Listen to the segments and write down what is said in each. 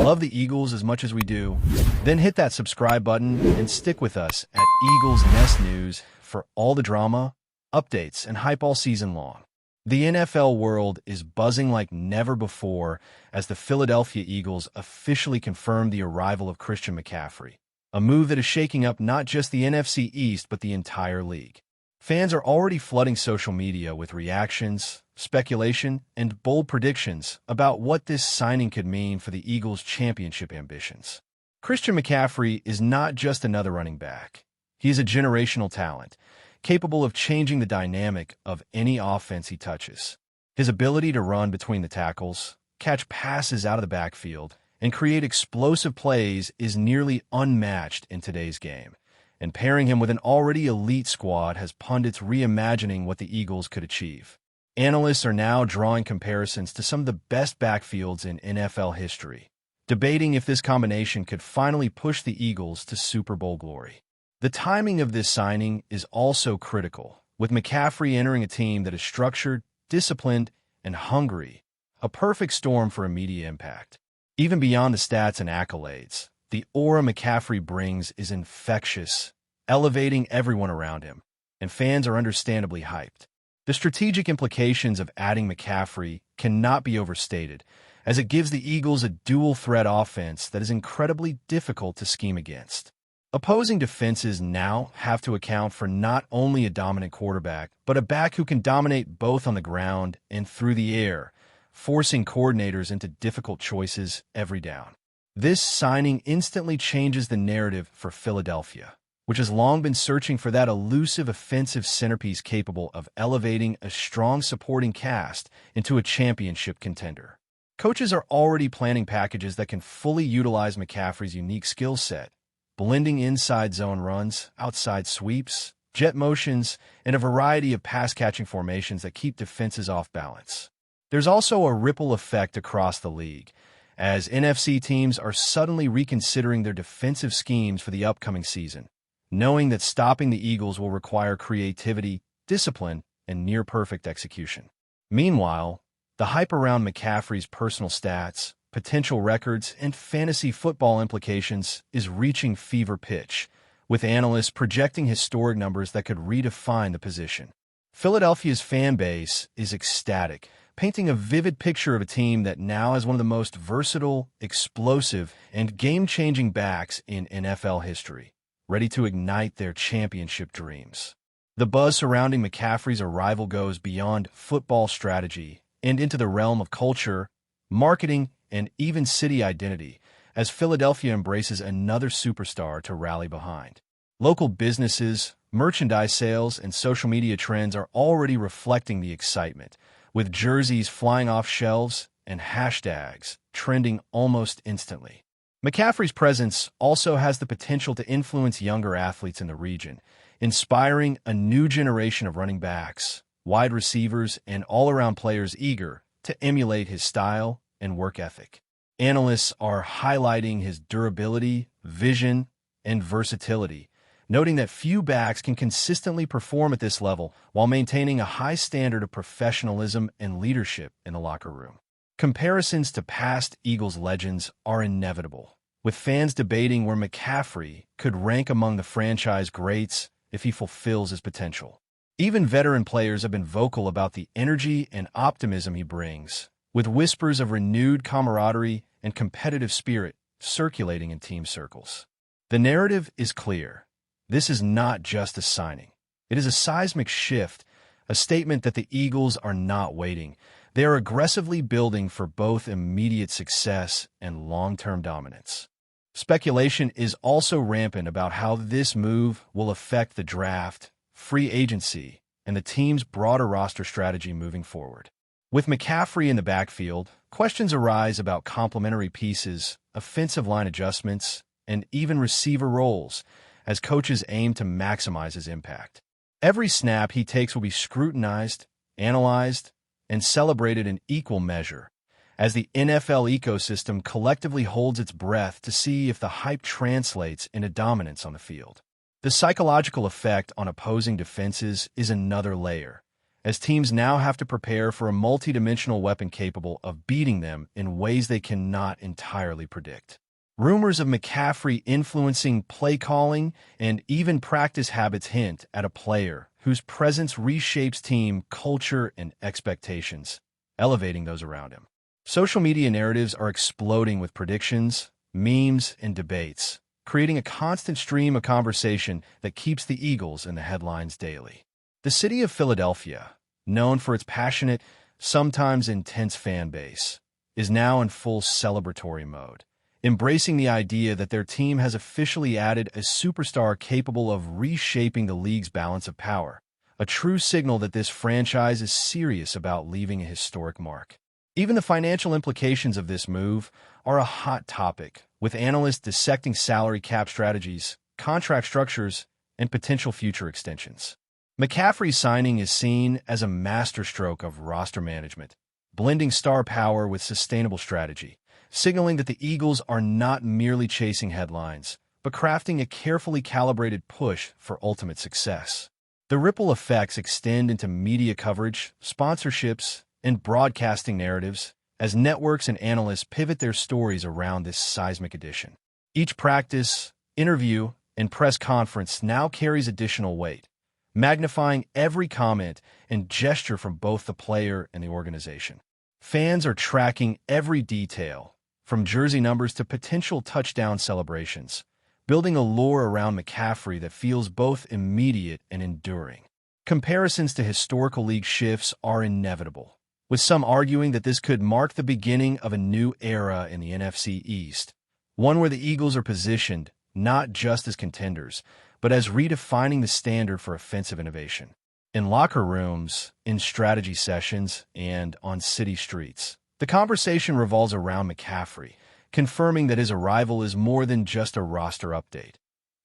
Love the Eagles as much as we do? Then hit that subscribe button and stick with us at Eagles Nest News for all the drama, updates, and hype all season long. The NFL world is buzzing like never before as the Philadelphia Eagles officially confirmed the arrival of Christian McCaffrey, a move that is shaking up not just the NFC East but the entire league. Fans are already flooding social media with reactions, speculation, and bold predictions about what this signing could mean for the Eagles' championship ambitions. Christian McCaffrey is not just another running back. He is a generational talent, capable of changing the dynamic of any offense he touches. His ability to run between the tackles, catch passes out of the backfield, and create explosive plays is nearly unmatched in today's game. And pairing him with an already elite squad has pundits reimagining what the Eagles could achieve. Analysts are now drawing comparisons to some of the best backfields in NFL history, debating if this combination could finally push the Eagles to Super Bowl glory. The timing of this signing is also critical, with McCaffrey entering a team that is structured, disciplined, and hungry, a perfect storm for immediate impact. Even beyond the stats and accolades, the aura McCaffrey brings is infectious, elevating everyone around him, and fans are understandably hyped. The strategic implications of adding McCaffrey cannot be overstated, as it gives the Eagles a dual-threat offense that is incredibly difficult to scheme against. Opposing defenses now have to account for not only a dominant quarterback, but a back who can dominate both on the ground and through the air, forcing coordinators into difficult choices every down. This signing instantly changes the narrative for Philadelphia, which has long been searching for that elusive offensive centerpiece capable of elevating a strong supporting cast into a championship contender. Coaches are already planning packages that can fully utilize McCaffrey's unique skill set, blending inside zone runs, outside sweeps, jet motions, and a variety of pass-catching formations that keep defenses off balance. There's also a ripple effect across the league, as NFC teams are suddenly reconsidering their defensive schemes for the upcoming season, knowing that stopping the Eagles will require creativity, discipline, and near-perfect execution. Meanwhile, the hype around McCaffrey's personal stats, potential records, and fantasy football implications is reaching fever pitch, with analysts projecting historic numbers that could redefine the position. Philadelphia's fan base is ecstatic, painting a vivid picture of a team that now has one of the most versatile, explosive, and game-changing backs in NFL history, ready to ignite their championship dreams. The buzz surrounding McCaffrey's arrival goes beyond football strategy and into the realm of culture, marketing, and even city identity, as Philadelphia embraces another superstar to rally behind. Local businesses, merchandise sales, and social media trends are already reflecting the excitement, with jerseys flying off shelves and hashtags trending almost instantly. McCaffrey's presence also has the potential to influence younger athletes in the region, inspiring a new generation of running backs, wide receivers, and all-around players eager to emulate his style and work ethic. Analysts are highlighting his durability, vision, and versatility, noting that few backs can consistently perform at this level while maintaining a high standard of professionalism and leadership in the locker room. Comparisons to past Eagles legends are inevitable, with fans debating where McCaffrey could rank among the franchise greats if he fulfills his potential. Even veteran players have been vocal about the energy and optimism he brings, with whispers of renewed camaraderie and competitive spirit circulating in team circles. The narrative is clear. This is not just a signing. It is a seismic shift, a statement that the Eagles are not waiting. They are aggressively building for both immediate success and long-term dominance. Speculation is also rampant about how this move will affect the draft, free agency, and the team's broader roster strategy moving forward. With McCaffrey in the backfield, questions arise about complementary pieces, offensive line adjustments, and even receiver roles, as coaches aim to maximize his impact. Every snap he takes will be scrutinized, analyzed, and celebrated in equal measure, as the NFL ecosystem collectively holds its breath to see if the hype translates into dominance on the field. The psychological effect on opposing defenses is another layer, as teams now have to prepare for a multidimensional weapon capable of beating them in ways they cannot entirely predict. Rumors of McCaffrey influencing play calling and even practice habits hint at a player whose presence reshapes team culture and expectations, elevating those around him. Social media narratives are exploding with predictions, memes, and debates, creating a constant stream of conversation that keeps the Eagles in the headlines daily. The city of Philadelphia, known for its passionate, sometimes intense fan base, is now in full celebratory mode, embracing the idea that their team has officially added a superstar capable of reshaping the league's balance of power, a true signal that this franchise is serious about leaving a historic mark. Even the financial implications of this move are a hot topic, with analysts dissecting salary cap strategies, contract structures, and potential future extensions. McCaffrey's signing is seen as a masterstroke of roster management, blending star power with sustainable strategy, signaling that the Eagles are not merely chasing headlines, but crafting a carefully calibrated push for ultimate success. The ripple effects extend into media coverage, sponsorships, and broadcasting narratives as networks and analysts pivot their stories around this seismic addition. Each practice, interview, and press conference now carries additional weight, magnifying every comment and gesture from both the player and the organization. Fans are tracking every detail, from jersey numbers to potential touchdown celebrations, building a lore around McCaffrey that feels both immediate and enduring. Comparisons to historical league shifts are inevitable, with some arguing that this could mark the beginning of a new era in the NFC East, one where the Eagles are positioned not just as contenders, but as redefining the standard for offensive innovation. In locker rooms, in strategy sessions, and on city streets, the conversation revolves around McCaffrey, confirming that his arrival is more than just a roster update.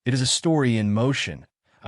It is a story in motion,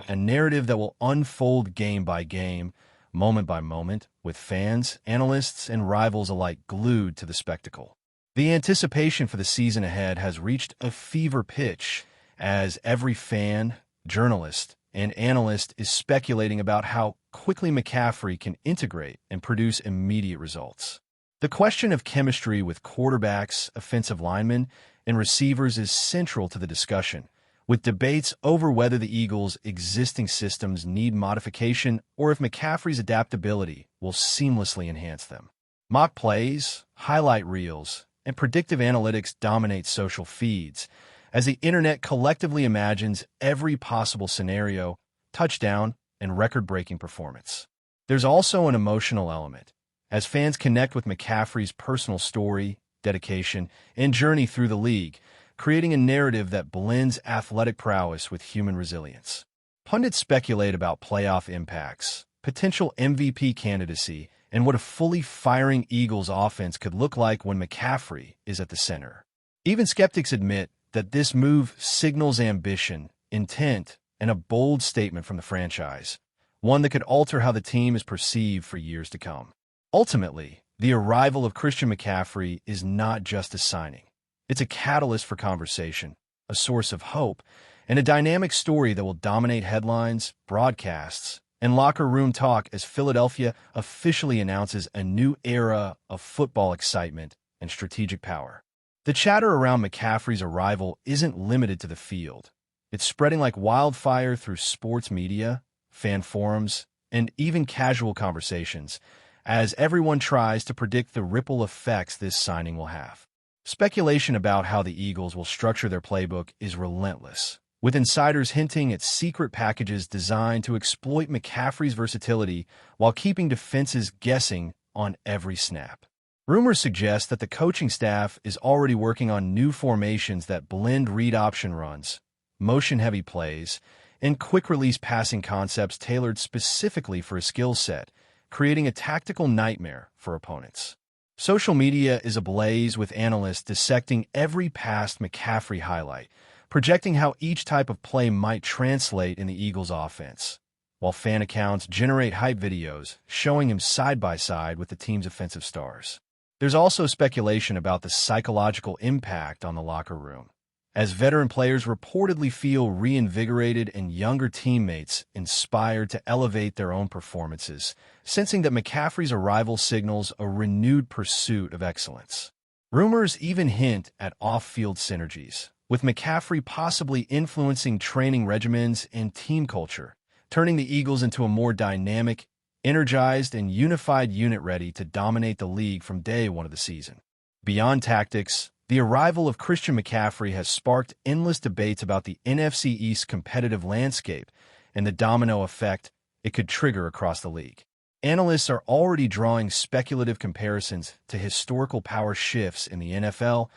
a narrative that will unfold game by game, moment by moment, with fans, analysts, and rivals alike glued to the spectacle. The anticipation for the season ahead has reached a fever pitch as every fan, journalist, and analyst is speculating about how quickly McCaffrey can integrate and produce immediate results. The question of chemistry with quarterbacks, offensive linemen, and receivers is central to the discussion, with debates over whether the Eagles' existing systems need modification or if McCaffrey's adaptability will seamlessly enhance them. Mock plays, highlight reels, and predictive analytics dominate social feeds as the internet collectively imagines every possible scenario, touchdown, and record-breaking performance. There's also an emotional element, as fans connect with McCaffrey's personal story, dedication, and journey through the league, creating a narrative that blends athletic prowess with human resilience. Pundits speculate about playoff impacts, potential MVP candidacy, and what a fully firing Eagles offense could look like when McCaffrey is at the center. Even skeptics admit that this move signals ambition, intent, and a bold statement from the franchise, one that could alter how the team is perceived for years to come. Ultimately, the arrival of Christian McCaffrey is not just a signing. It's a catalyst for conversation, a source of hope, and a dynamic story that will dominate headlines, broadcasts, and locker room talk as Philadelphia officially announces a new era of football excitement and strategic power. The chatter around McCaffrey's arrival isn't limited to the field. It's spreading like wildfire through sports media, fan forums, and even casual conversations, as everyone tries to predict the ripple effects this signing will have. Speculation about how the Eagles will structure their playbook is relentless, with insiders hinting at secret packages designed to exploit McCaffrey's versatility while keeping defenses guessing on every snap. Rumors suggest that the coaching staff is already working on new formations that blend read option runs, motion-heavy plays, and quick-release passing concepts tailored specifically for a skill set, creating a tactical nightmare for opponents. Social media is ablaze with analysts dissecting every past McCaffrey highlight, projecting how each type of play might translate in the Eagles' offense, while fan accounts generate hype videos showing him side by side with the team's offensive stars. There's also speculation about the psychological impact on the locker room, as veteran players reportedly feel reinvigorated and younger teammates inspired to elevate their own performances, sensing that McCaffrey's arrival signals a renewed pursuit of excellence. Rumors even hint at off-field synergies, with McCaffrey possibly influencing training regimens and team culture, turning the Eagles into a more dynamic, energized, and unified unit ready to dominate the league from day one of the season. Beyond tactics, the arrival of Christian McCaffrey has sparked endless debates about the NFC East competitive landscape and the domino effect it could trigger across the league. Analysts are already drawing speculative comparisons to historical power shifts in the NFL,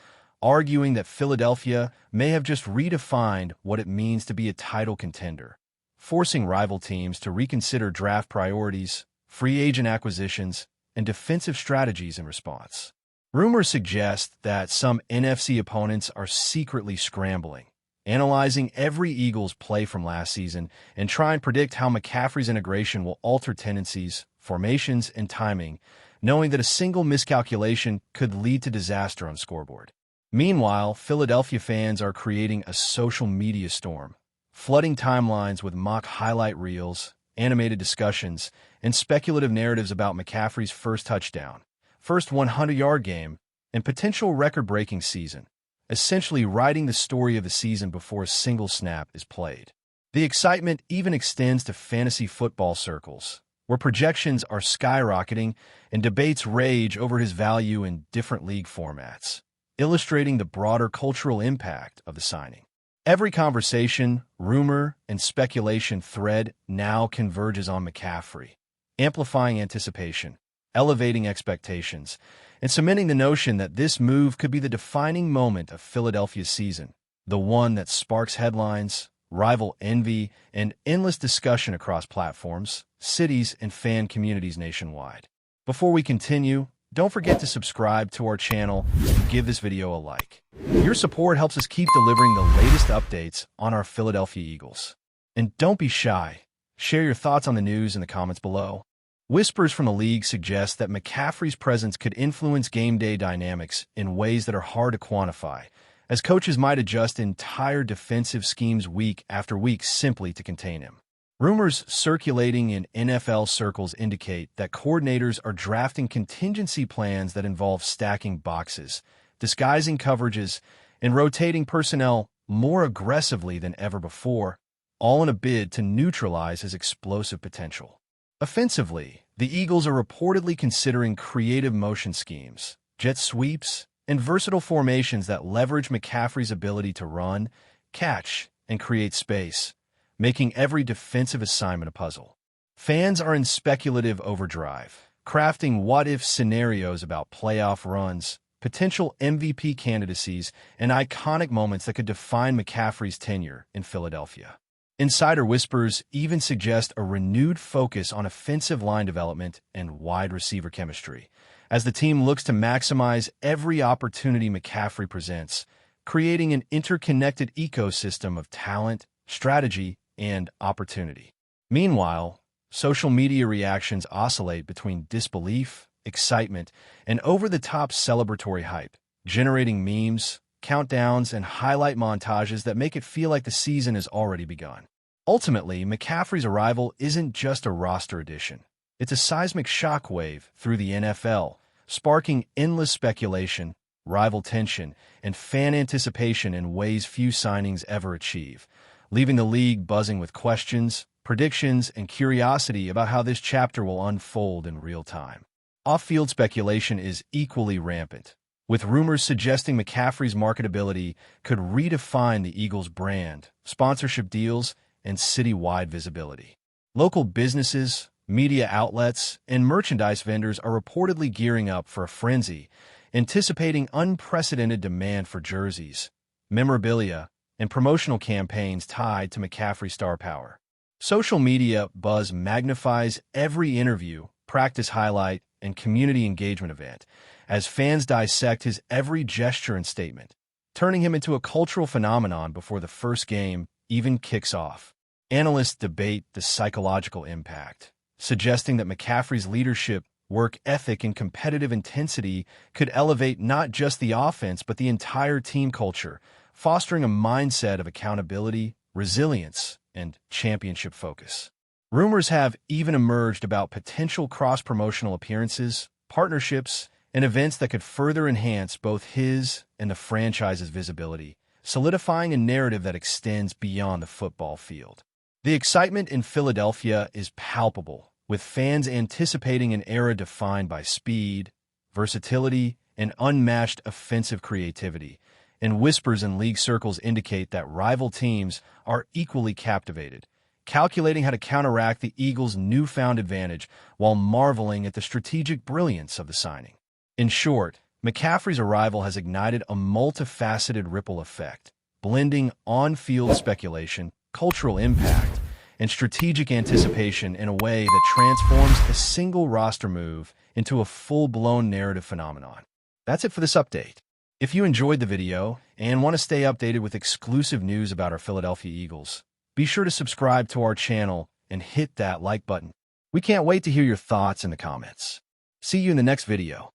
arguing that Philadelphia may have just redefined what it means to be a title contender, forcing rival teams to reconsider draft priorities, free agent acquisitions, and defensive strategies in response. Rumors suggest that some NFC opponents are secretly scrambling, analyzing every Eagles play from last season and trying to predict how McCaffrey's integration will alter tendencies, formations, and timing, knowing that a single miscalculation could lead to disaster on the scoreboard. Meanwhile, Philadelphia fans are creating a social media storm, flooding timelines with mock highlight reels, animated discussions, and speculative narratives about McCaffrey's first touchdown, first 100-yard game, and potential record-breaking season, essentially writing the story of the season before a single snap is played. The excitement even extends to fantasy football circles, where projections are skyrocketing and debates rage over his value in different league formats, illustrating the broader cultural impact of the signing. Every conversation, rumor, and speculation thread now converges on McCaffrey, amplifying anticipation, elevating expectations, and cementing the notion that this move could be the defining moment of Philadelphia's season, the one that sparks headlines, rival envy, and endless discussion across platforms, cities, and fan communities nationwide. Before we continue, don't forget to subscribe to our channel and give this video a like. Your support helps us keep delivering the latest updates on our Philadelphia Eagles. And don't be shy. Share your thoughts on the news in the comments below. Whispers from the league suggest that McCaffrey's presence could influence game day dynamics in ways that are hard to quantify, as coaches might adjust entire defensive schemes week after week simply to contain him. Rumors circulating in NFL circles indicate that coordinators are drafting contingency plans that involve stacking boxes, disguising coverages, and rotating personnel more aggressively than ever before, all in a bid to neutralize his explosive potential. Offensively, the Eagles are reportedly considering creative motion schemes, jet sweeps, and versatile formations that leverage McCaffrey's ability to run, catch, and create space, making every defensive assignment a puzzle. Fans are in speculative overdrive, crafting what-if scenarios about playoff runs, potential MVP candidacies, and iconic moments that could define McCaffrey's tenure in Philadelphia. Insider whispers even suggest a renewed focus on offensive line development and wide receiver chemistry, as the team looks to maximize every opportunity McCaffrey presents, creating an interconnected ecosystem of talent, strategy, and opportunity. Meanwhile, social media reactions oscillate between disbelief, excitement, and over-the-top celebratory hype, generating memes, countdowns, and highlight montages that make it feel like the season has already begun. Ultimately, McCaffrey's arrival isn't just a roster addition. It's a seismic shockwave through the NFL, sparking endless speculation, rival tension, and fan anticipation in ways few signings ever achieve, leaving the league buzzing with questions, predictions, and curiosity about how this chapter will unfold in real time. Off-field speculation is equally rampant, with rumors suggesting McCaffrey's marketability could redefine the Eagles' brand, sponsorship deals, and city-wide visibility. Local businesses, media outlets, and merchandise vendors are reportedly gearing up for a frenzy, anticipating unprecedented demand for jerseys, memorabilia, and promotional campaigns tied to McCaffrey's star power. Social media buzz magnifies every interview, practice highlight, and community engagement event, as fans dissect his every gesture and statement, turning him into a cultural phenomenon before the first game even kicks off. Analysts debate the psychological impact, suggesting that McCaffrey's leadership, work ethic, and competitive intensity could elevate not just the offense but the entire team culture, fostering a mindset of accountability, resilience, and championship focus. Rumors have even emerged about potential cross-promotional appearances, partnerships, and events that could further enhance both his and the franchise's visibility, solidifying a narrative that extends beyond the football field. The excitement in Philadelphia is palpable, with fans anticipating an era defined by speed, versatility, and unmatched offensive creativity, and whispers in league circles indicate that rival teams are equally captivated, calculating how to counteract the Eagles' newfound advantage while marveling at the strategic brilliance of the signing. In short, McCaffrey's arrival has ignited a multifaceted ripple effect, blending on-field speculation, cultural impact, and strategic anticipation in a way that transforms a single roster move into a full-blown narrative phenomenon. That's it for this update. If you enjoyed the video and want to stay updated with exclusive news about our Philadelphia Eagles, be sure to subscribe to our channel and hit that like button. We can't wait to hear your thoughts in the comments. See you in the next video.